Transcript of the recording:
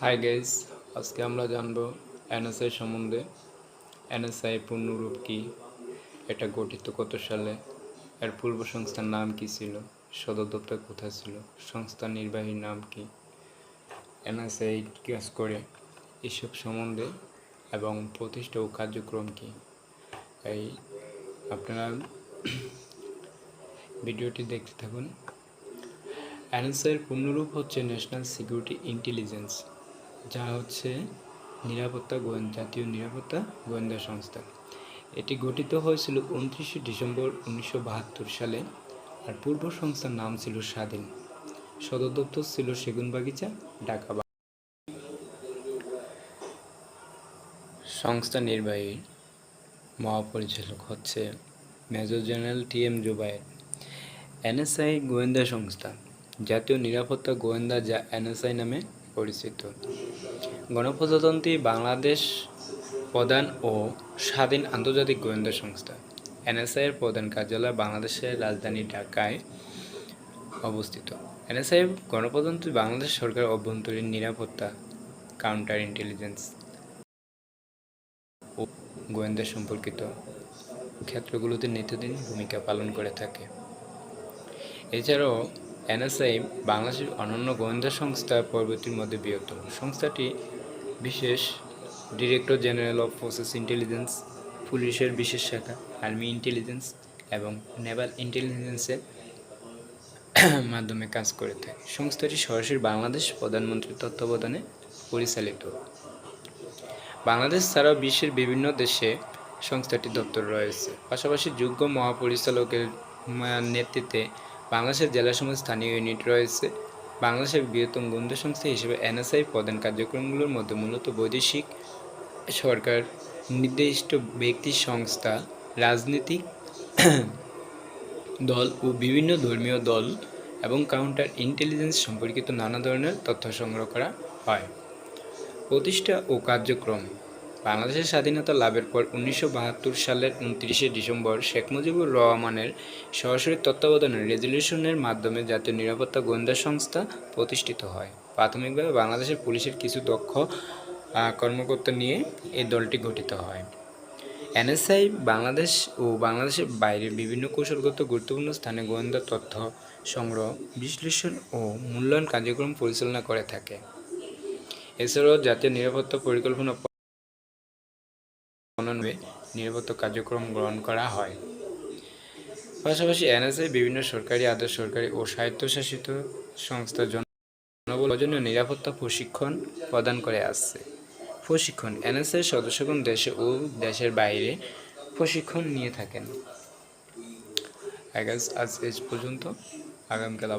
Hi guys, আজকে আমরা জানব এনএসআই সম্বন্ধে। এনএসআই পূর্ণরূপ কি, এটা গঠিত কত সালে, এর পূর্ব সংস্থার নাম কি ছিল, সদর দপ্তর কোথায় ছিল, সংস্থার নির্বাহীর নাম কি, এনএসআই কী কাজ করে, এসব সম্বন্ধে এবং প্রতিষ্ঠা ও কার্যক্রম কি। এই আপনারা ভিডিওটি দেখতে থাকুন। এনএসআইয়ের পূর্ণরূপ হচ্ছে ন্যাশনাল সিকিউরিটি ইন্টেলিজেন্স, যা হচ্ছে জাতীয় নিরাপত্তা গোয়েন্দা সংস্থা। এটি গঠিত হয়েছিল 29শে ডিসেম্বর 1972 সালে, আর পূর্ব সংস্থার নাম ছিল স্বাধীন। সদর দপ্তর ছিল সেগুনবাগিচা, ঢাকা। সংস্থা নির্বাহী মহাপরিচালক হচ্ছে major general T M. Zubayer. NSI গোয়েন্দা সংস্থা, জাতীয় নিরাপত্তা গোয়েন্দা, যা এনএসআই নামে পরিচিত। গণপ্রজাতন্ত্রী বাংলাদেশ প্রধান ও স্বাধীন আন্তর্জাতিক গোয়েন্দা সংস্থা। এনএসআই-এর প্রধান কার্যালয় বাংলাদেশের রাজধানী ঢাকায় অবস্থিত। এনএসআই গণপ্রজাতন্ত্রী বাংলাদেশ সরকারের অভ্যন্তরীণ নিরাপত্তা, কাউন্টার ইন্টেলিজেন্স ও গোয়েন্দা সম্পর্কিত ক্ষেত্রগুলোতে নিত্যদিন ভূমিকা পালন করে থাকে। এছাড়াও এনএসআই বাংলাদেশের অন্যান্য গোয়েন্দা সংস্থা পরবর্তীর মধ্যে বৃহত্তম। সংস্থাটি বিশেষ director general of forces intelligence, পুলিশের বিশেষ শাখা, আর্মি ইন্টেলিজেন্স এবং নেভাল ইন্টেলিজেন্সের মাধ্যমে কাজ করে থাকে। সংস্থাটি সরাসরি বাংলাদেশ প্রধানমন্ত্রীর তত্ত্বাবধানে পরিচালিত। বাংলাদেশ ছাড়াও বিশ্বের বিভিন্ন দেশে সংস্থাটির দপ্তর রয়েছে। পাশাপাশি যোগ্য মহাপরিচালকের নেতৃত্বে বাংলাদেশের জেলাসমূহে স্থানীয় ইউনিট রয়েছে। বাংলাদেশের বৃহত্তম গোয়েন্দা সংস্থা হিসেবে এনএসআই প্রধান কার্যক্রমগুলোর মধ্যে মূলত বৈদেশিক, সরকার নির্দিষ্ট ব্যক্তি, সংস্থা, রাজনৈতিক দল ও বিভিন্ন ধর্মীয় দল এবং কাউন্টার ইন্টেলিজেন্স সম্পর্কিত নানা ধরনের তথ্য সংগ্রহ করা হয়। প্রতিষ্ঠা ও কার্যক্রম। বাংলাদেশের স্বাধীনতা লাভের পর 1972 সালের 29শে ডিসেম্বর শেখ মুজিবুর রহমানের সরাসরি তত্ত্বাবধানে রেজুলেশনের মাধ্যমে জাতীয় নিরাপত্তা গোয়েন্দা সংস্থা প্রতিষ্ঠিত হয়। প্রাথমিকভাবে বাংলাদেশের পুলিশের কিছু দক্ষ কর্মকর্তা নিয়ে এই দলটি গঠিত হয়। এনএসআই বাংলাদেশ ও বাংলাদেশের বাইরের বিভিন্ন কৌশলগত গুরুত্বপূর্ণ স্থানে গোয়েন্দা তথ্য সংগ্রহ, বিশ্লেষণ ও মূল্যায়ন কার্যক্রম পরিচালনা করে থাকে। এছাড়াও জাতীয় নিরাপত্তা পরিকল্পনা প্রণয়নে নিরাপত্তা কার্যক্রম গ্রহণ করা হয়। পাশাপাশি এনএসআই বিভিন্ন সরকারি, আধা সরকারি ও স্বায়ত্তশাসিত সংস্থার জন্য প্রয়োজনীয় নিরাপত্তা প্রশিক্ষণ প্রদান করে আসছে। প্রশিক্ষণ। এনএসআই সদস্যগণ দেশে ও দেশের বাইরে প্রশিক্ষণ নিয়ে থাকেন। আজ এই পর্যন্ত। আগামীকাল আবার